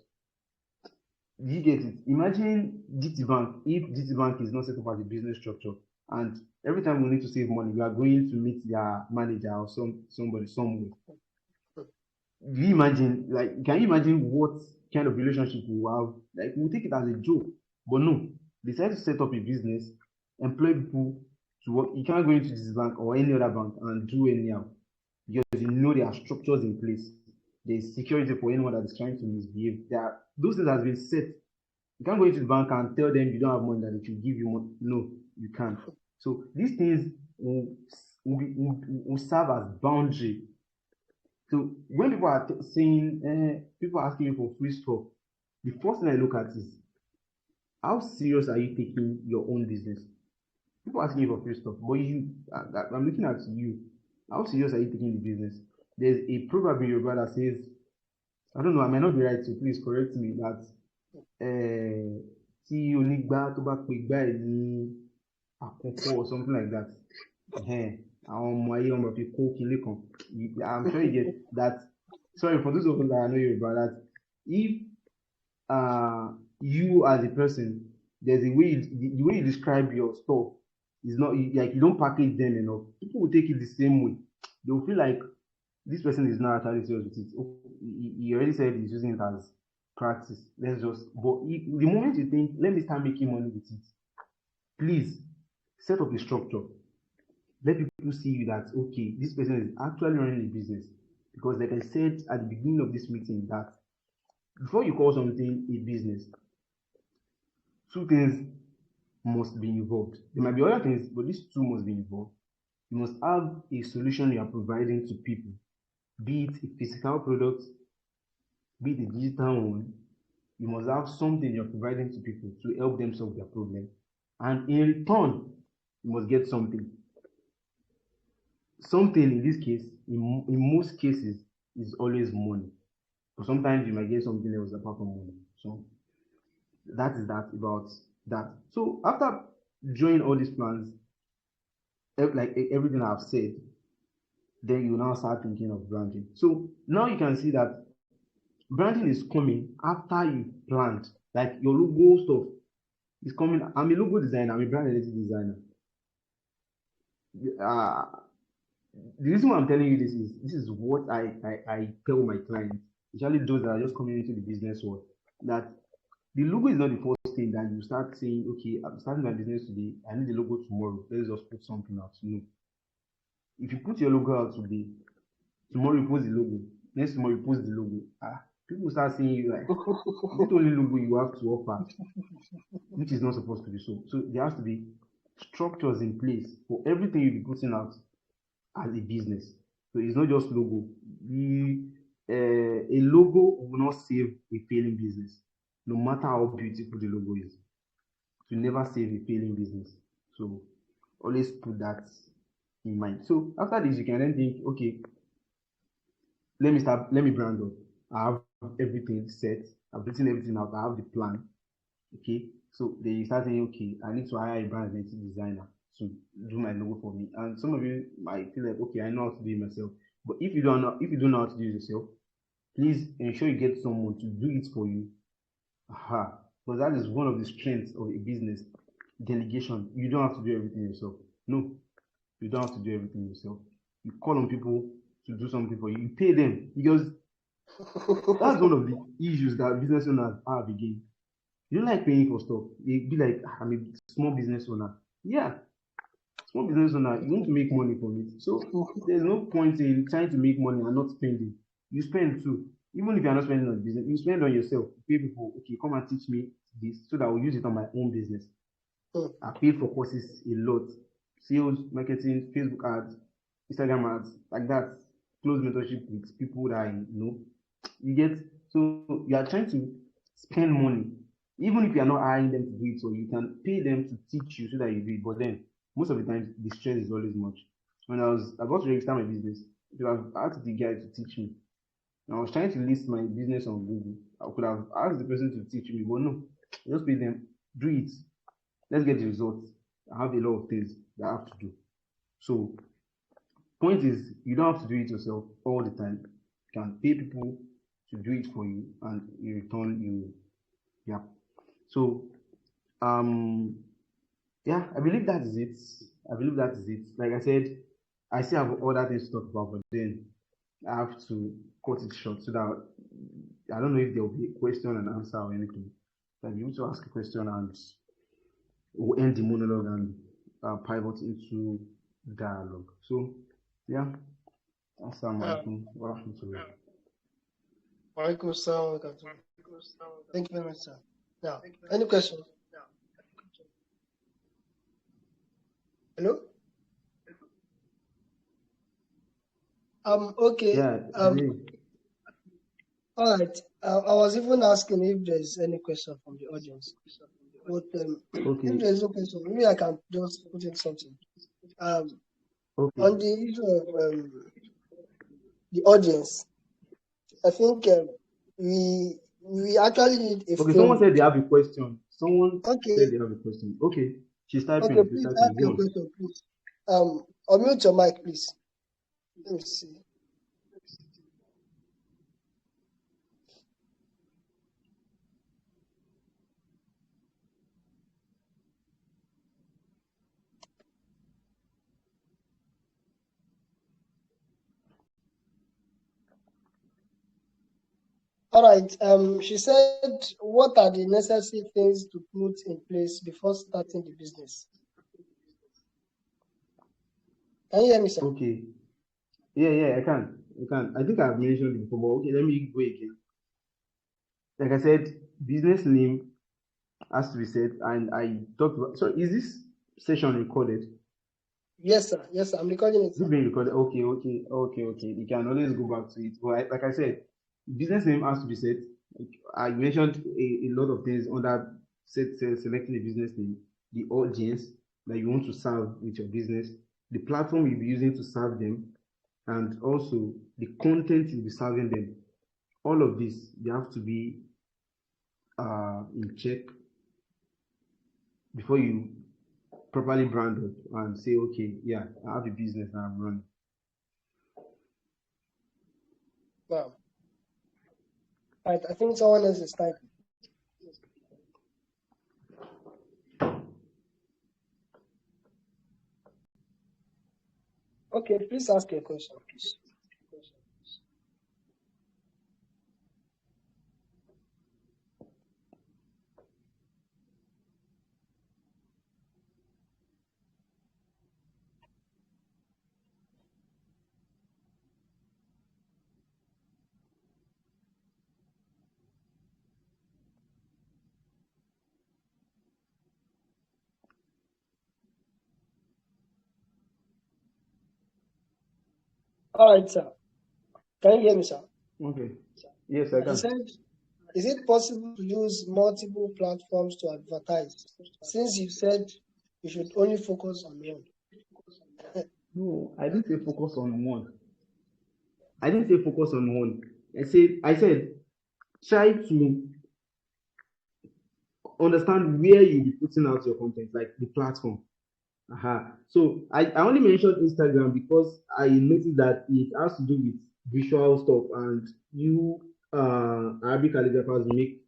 You get it? Imagine GT Bank. If GT Bank is not set up as a business structure, and every time we need to save money, we are going to meet their manager or somebody somewhere. Do you imagine? Like, can you imagine what kind of relationship we will have? Like, we'll take it as a joke, but no. They decided to set up a business, employ people to work. You can't go into this bank or any other bank and do anyhow because you know there are structures in place. There's security for anyone that is trying to misbehave. Those things have been set. You can't go into the bank and tell them you don't have money that they should give you money. No, you can't. So these things will serve as boundary. So when people are saying, people are asking you for free stuff, the first thing I look at is how serious are you taking your own business? People asking you for free stuff, but I'm looking at you. How serious are you taking the business? There's a proverb in Yoruba that says, I don't know, I might not be right, so please correct me, that tí onígbá tó bá pe gbá ẹ̀ ní àkókò or something like that. Àwọn ọmọ ayé wọn fi kó kinní kan. I'm sure you get that. Sorry for those of us that I know Yoruba, that if you as a person, there's a way the way you describe your stuff is not like you don't package them enough. People will take it the same way. they'll feel like this person is not actually serious with it. Oh, he already said he's using it as practice. Let's just, but the moment you think, let me start making money with it, please set up a structure. Let people see you that, okay, this person is actually running a business. Because, like I said at the beginning of this meeting, that before you call something a business, two things must be involved. There might be other things, but these two must be involved. You must have a solution you are providing to people, be it a physical product, be it a digital one. You must have something you're providing to people to help them solve their problem. And in return, you must get something. Something in this case, in most cases, is always money. But sometimes you might get something else apart from money. So that is that about that. So after drawing all these plans, like everything I've said, then you now start thinking of branding. So now you can see that branding is coming after you planned. Like your logo stuff is coming. I'm a logo designer, I'm a brand identity designer. Uh, the reason why I'm telling you this is what I tell my clients, especially those that are just coming into the business world, that the logo is not the first thing that you start saying, okay, I'm starting my business today, I need the logo tomorrow. Let's just put something out. No. If you put your logo out today, tomorrow you post the logo, next tomorrow you post the logo. People start saying you like, is it only logo you have to offer? Which is not supposed to be so. So there has to be structures in place for everything you'll be putting out as a business. So it's not just logo. A logo will not save a failing business, no matter how beautiful the logo is. To never save a failing business. So always put that in mind. So after this, you can then think, okay, let me brand up. I have everything set. I've written everything out. I have the plan. Okay. So then you start saying, okay, I need to hire a brand identity designer to do my logo for me. And some of you might feel like, okay, I know how to do it myself. But if you don't know how to do it yourself, please ensure you get someone to do it for you. Because that is one of the strengths of a business. Delegation. You don't have to do everything yourself. No, you don't have to do everything yourself. You call on people to do something for you. You pay them, because that's one of the issues that business owners have again. You don't like paying for stuff. You be like, I'm a small business owner. Yeah, small business owner, you want to make money from it. So there's no point in trying to make money and not spending. You spend too. Even if you're not spending on business, you spend on yourself. You pay people, okay, come and teach me this so that I'll use it on my own business. I paid for courses a lot. Sales, marketing, Facebook ads, Instagram ads, like that. Close mentorship with people that I know. You get, so you are trying to spend money. Even if you are not hiring them to do it, so you can pay them to teach you so that you do it. But then most of the time the stress is always much. When I was about to register my business, I could have asked the guy to teach me. And I was trying to list my business on Google. I could have asked the person to teach me, but no, I just pay them, do it. Let's get the results. I have a lot of things that I have to do. So point is, you don't have to do it yourself all the time. You can pay people to do it for you, and in return yeah. So yeah, I believe that is it. Like I said, I still have other things to talk about, but then I have to cut it short so that I don't know if there will be a question and answer or anything. So I'll be able to ask a question and we'll end the monologue and pivot into dialogue. So yeah, assalamu alaikum wa rahmatullah. Walaikum assalam wa rahmatullah. Thank you very much, sir. Now, any questions? Hello? Okay. Yeah, All right. I was even asking if there's any question from the audience. But okay. if there's no question, maybe I can just put in something. Okay. On the issue of the audience, I think we actually need a Okay, someone frame. said they have a question. Someone Okay. said they have a question. Okay, she's typing. Okay, please ask your question, please. Unmute your mic, please. Let me see. All right. She said, what are the necessary things to put in place before starting the business? Can you hear me, sir? Okay. Yeah, I can. I think I've mentioned it before, but okay, let me go again. Like I said, business name has to be said, and I talked about. So, is this session recorded? Yes, sir. Yes, sir. I'm recording it, Is it sir. being recorded? Okay. You can always go back to it. But like I said, business name has to be set. Like I mentioned a lot of things under selecting a business name, the audience that you want to serve with your business, the platform you'll be using to serve them, and also the content you'll be serving them. All of this, they have to be in check before you properly brand up and say, okay, yeah, I have a business and I'm running. Wow. All right. I think someone else is typing. Okay, please ask your question. All right, sir. Can you hear me, sir? Okay. Yes, I He can. said, is it possible to use multiple platforms to advertise? Since you said you should only focus on one. No, I didn't say focus on one. I didn't say focus on one. I said try to understand where you'll be putting out your content, like the platform. So I only mentioned Instagram because I noticed that it has to do with visual stuff and you Arabic calligraphers make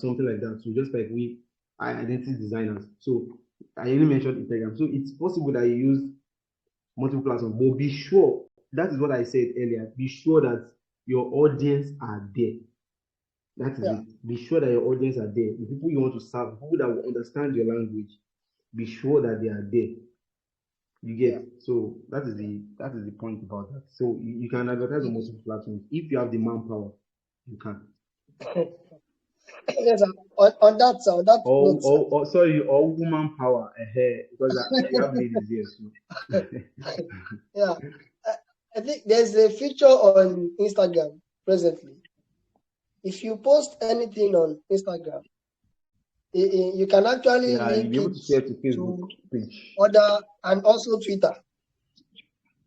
something like that. So just like we are identity designers. So I only mentioned Instagram. So it's possible that you use multiple platforms, but be sure that is what I said earlier. Be sure that your audience are there. That is Yeah, it. Be sure that your audience are there. The people you want to serve, people that will understand your language, be sure that they are there. You yeah. get so that is the point about that. So you can advertise on multiple platforms if you have the manpower. You can. Yes, sir. On that Or note, sir. sorry, or woman power ahead because we have ladies here. So. Yeah. I, I think there's a feature on Instagram presently. If you post anything on Instagram, you can actually Yeah, you'll link be able it to share to Facebook to page. other and also Twitter.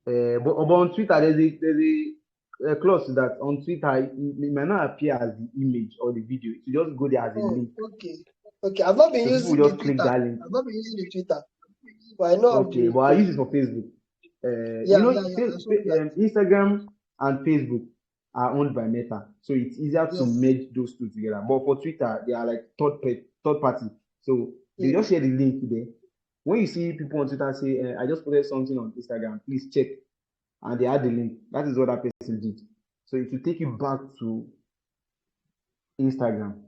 But on Twitter, there's a clause that on Twitter it might not appear as the image or the video. It will just go there as a Oh, link. okay. Okay. I've not been So people using will the just click Twitter. that link. I've not been using the Twitter, but I know of Okay, but I use it for Facebook. yeah, yeah, yeah. I saw that. Instagram and Facebook are owned by Meta, so it's easier to Yes. merge those two together. But for Twitter, they are like third party, so they Yeah. just share the link there. When you see people on Twitter say, "I just posted something on Instagram, please check," and they add the link, that is what that person did. So it will take you back to Instagram.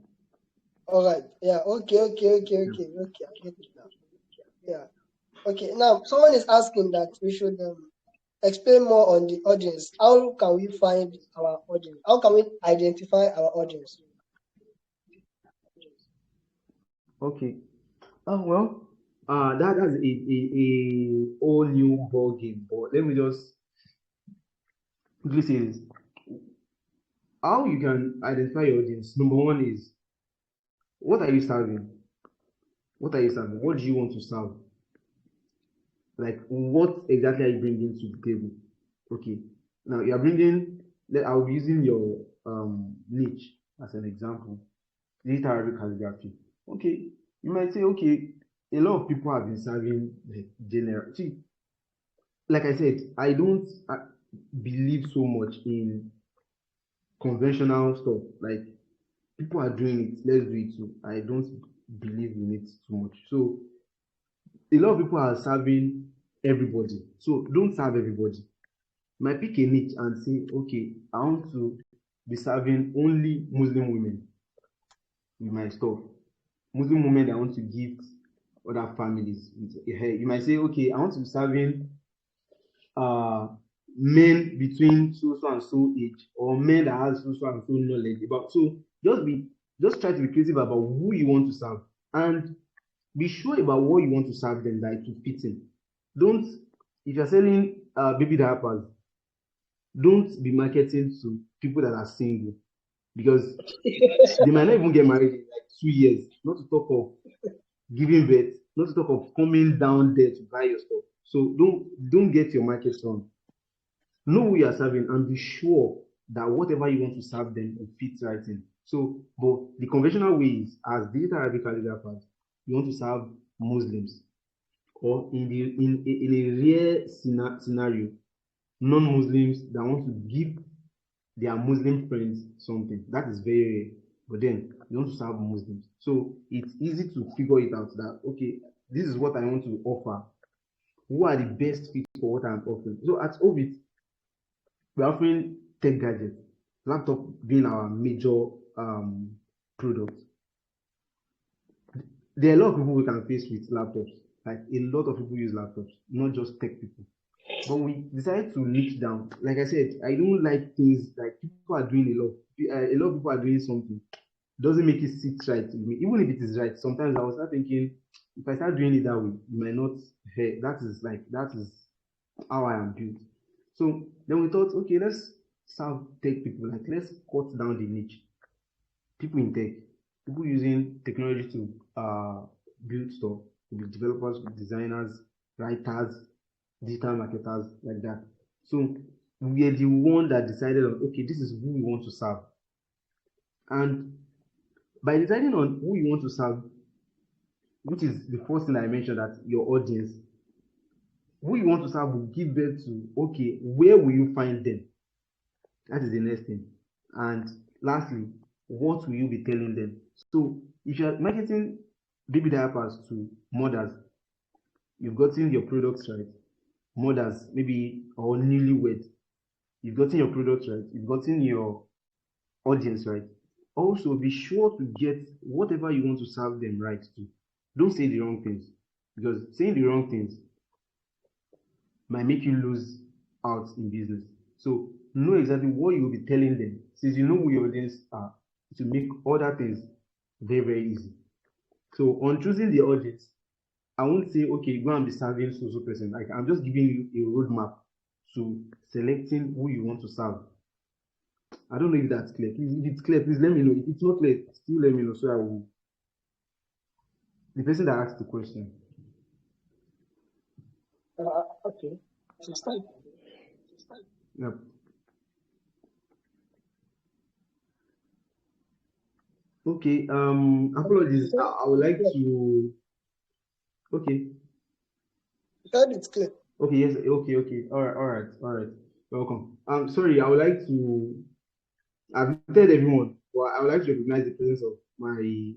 All right. Yeah. Okay. I get it now. Yeah. Okay. Now, someone is asking that we should explain more on the audience. How can we find our audience? How can we identify our audience? Okay. Oh well, that's a whole new ball game. But let me just quickly say this: how you can identify your audience. Number one is what are you serving? What are you serving? What do you want to serve? Like what exactly are you bringing to the table? Okay. Now you are bringing. I'll be using your niche as an example. Digital Arabic calligraphy. Okay. You might say, okay, a lot of people have been serving the general. See, like I said, I don't believe so much in conventional stuff. Like people are doing it, let's do it too. I don't believe in it too much. So a lot of people are serving everybody. So don't serve everybody. You might pick a niche and say, okay, I want to. be serving only Muslim women with my stuff. Muslim women that want to gift other families. You might say, okay, I want to be serving men between so and so age, or men that has so and so knowledge about. So just try to be creative about who you want to serve, and be sure about what you want to serve them, that it will fit in. Don't, if you're selling baby diapers, don't be marketing to people that are single, because they might not even get married in like 2 years, not to talk of giving birth, not to talk of coming down there to buy your stuff. So don't get your market wrong. Know who you are serving and be sure that whatever you want to serve them will fit right in. So, but the conventional way is, as digital Arabic calligraphers, you want to serve Muslims, or in a rare scenario, non-Muslims that want to give their Muslim friends something. That is very rare. But then you want to serve Muslims. So it's easy to figure it out that, okay, this is what I want to offer. Who are the best fit for what I'm offering? So at Orbit, we're offering tech gadgets, laptop being our major product. There are a lot of people we can face with laptops. Like, a lot of people use laptops, not just tech people. But we decided to niche down. Like I said, I don't like things like people are doing a lot. A lot of people are doing something. Doesn't make it sit right with me. Even if it is right, sometimes I was start thinking, if I start doing it that way, you might not. Hey, that is how I am built. So then we thought, okay, let's serve tech people. Like, let's cut down the niche. People in tech, people using technology to build stuff, with developers, designers, writers, digital marketers, like that. So we are the one that decided on, okay, this is who we want to serve. And by deciding on who you want to serve, which is the first thing I mentioned, that your audience, who you want to serve will give birth to, okay, where will you find them? That is the next thing. And lastly, what will you be telling them? So if you're marketing baby diapers to mothers, you've gotten your products right. Mothers, maybe, or newlyweds, you've gotten your products right. You've gotten your audience right. Also, be sure to get whatever you want to serve them right to. Don't say the wrong things, because saying the wrong things might make you lose out in business. So know exactly what you will be telling them. Since you know who your audience are, to make other things very, very easy. So on choosing the audience, I won't say, okay, go and be serving so person. Like, I'm just giving you a roadmap to selecting who you want to serve. I don't know if that's clear. Please, if it's clear, please let me know. If it's not clear, still let me know, so I will. The person that asked the question. Okay. Yep. Okay. Apologies. I would like to. Okay. That is clear. Okay. Yes. Okay. Okay. All right. All right. All right. Welcome. Sorry. I would like to. I've told everyone, but I would like to recognize the presence of my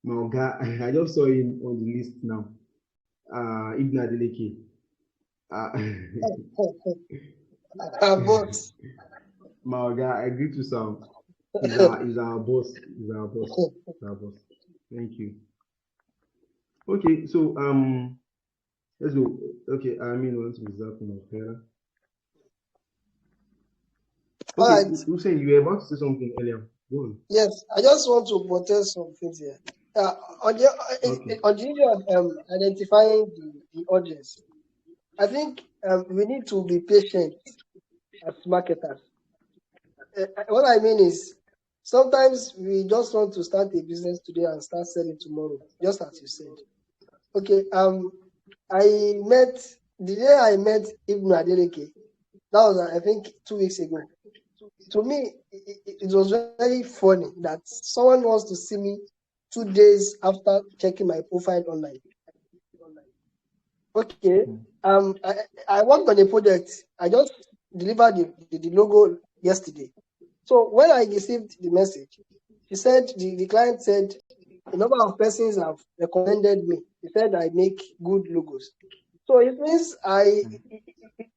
Oga. I just saw him on the list now. Ibn Adeleke. Boss. My Oga, I agree to some. He's our boss. He's our boss. He's our boss. Thank you. Okay, so let's go. Okay, I mean, want to reserve from Okera. All Okay, right. Hussein, you were about to say something earlier. Go on. Yes, I just want to protest some things here. On the Okay. on the issue of identifying the audience, I think we need to be patient as marketers. What I mean is, sometimes we just want to start a business today and start selling tomorrow, just as you said. Okay. The day I met Ibn Adeleke, that was I think 2 weeks ago. To me, it was very funny that someone wants to see me 2 days after checking my profile online. Okay. I worked on a project. I just delivered the logo yesterday. So when I received the message, he said the client said a number of persons have recommended me. He said I make good logos. So it means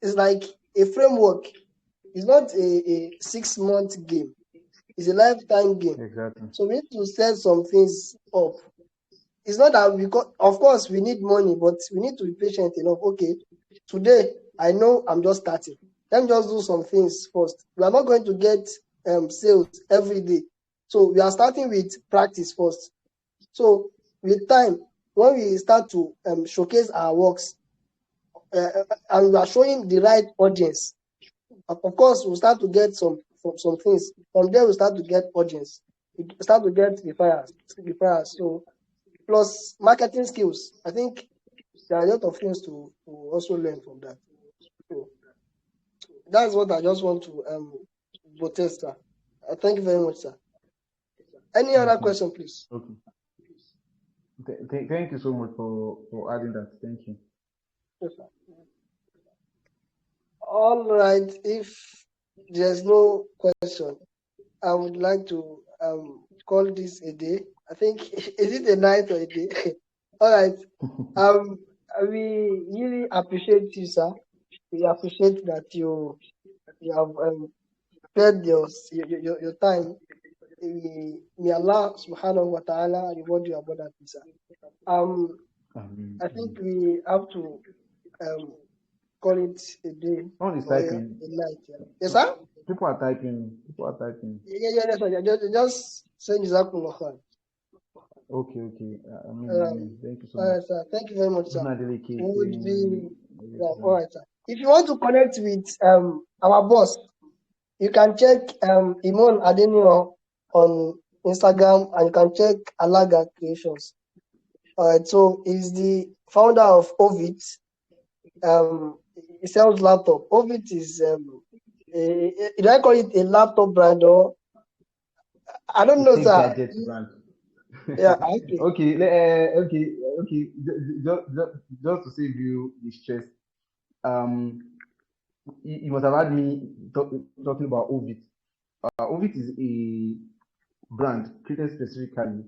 it's like a framework. It's not a 6-month game. It's a lifetime game. Exactly. So we need to set some things up. It's not that of course, we need money, but we need to be patient enough. Okay, today I know I'm just starting. Let me just do some things first. We are not going to get sales every day. So we are starting with practice first. So with time, when we start to showcase our works, and we are showing the right audience, of course, we'll start to get some things. From there, we'll start to get audience. We start to get referrals. So plus marketing skills. I think there are a lot of things to also learn from that. So that's what I just want to protest, sir. Thank you very much, sir. Any other Okay. question, please? Okay. Thank you so much for adding that. Thank you. Yes, sir. All right. If there's no question, I would like to call this a day. I think is it a night or a day? All right. We really appreciate you, sir. We appreciate that you have spared your time. May Allah subhanahu wa ta'ala reward you abundantly, sir. I think we have to call it a day Someone is or a typing. night. Yeah. Yes, sir? People are typing. Yes, sir. Just saying Jazakumullah khair. Okay. Thank you so All much. right, sir. Thank you very much, sir. Adeniran Would be saying, all right, sir. If you want to connect with our boss, you can check Imran Adeniran on Instagram, and you can check Alaga Creations. All right, so he's the founder of Ovid. He sells laptop. Ovid is do I call it a laptop brand, or I don't know, Tech sir. gadget brand. Yeah, okay. Okay. Just to save you the stress, you must have heard me talking about Ovid. Ovid is a brand created specifically,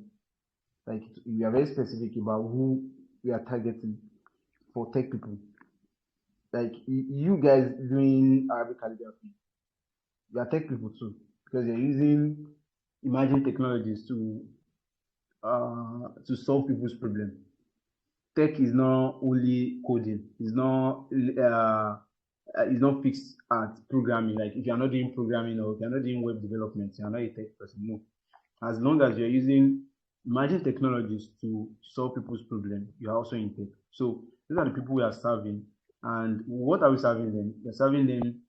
like we are very specific about who we are targeting for tech people. Like you guys doing Arabic calligraphy, you are tech people too, because you're using emerging technologies to solve people's problems. Tech is not only coding. It's not fixed at programming. Like if you're not doing programming or if you're not doing web development, you're not a tech person. No. As long as you're using emerging technologies to solve people's problems, you're also in tech. So these are the people we are serving. And what are we serving them? We're serving them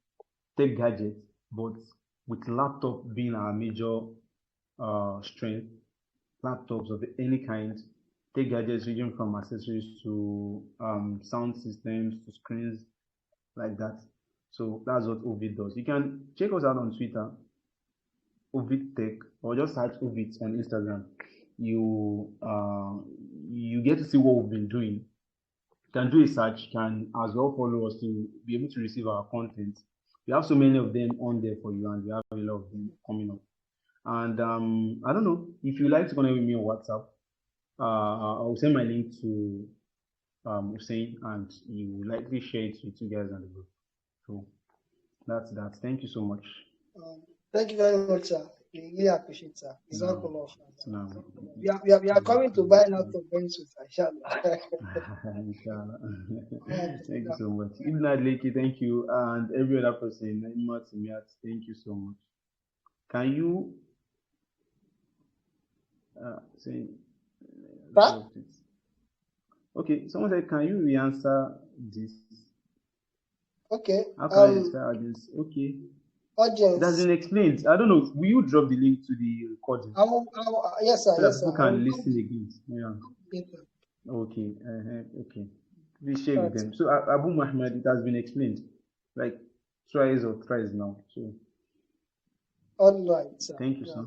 tech gadgets, but with laptop being our major strength. Laptops of any kind, tech gadgets ranging from accessories to sound systems to screens like that. So that's what Ovid does. You can check us out on Twitter, Ovid Tech, or just search Ovid on Instagram. You get to see what we've been doing. You can do a search, you can as well follow us to be able to receive our content. We have so many of them on there for you, and we have a lot of them coming up. And I don't know if you like to connect with me on WhatsApp. I'll send my link to Hussein, and you will likely share it with you guys on the group. So that's that. Thank you so much. Thank you very much, sir. We really appreciate, sir. No, We are coming to buy laptop very soon, sir. Inshallah. Inshallah. Thank you so much. Ibn Adleki, thank you. And every other person, thank you so much. Can you say Sir? okay, someone said, can you re-answer this? Okay. How can I describe audience? Okay. Audience. It has been explained. I don't know. Will you drop the link to the recording? Yes, sir. So that people can listen again. Yeah. Yes, sir. Okay. Okay. Please share with them. So Abu Muhammad, it has been explained like twice or thrice now. So all right, sir. thank you, sir.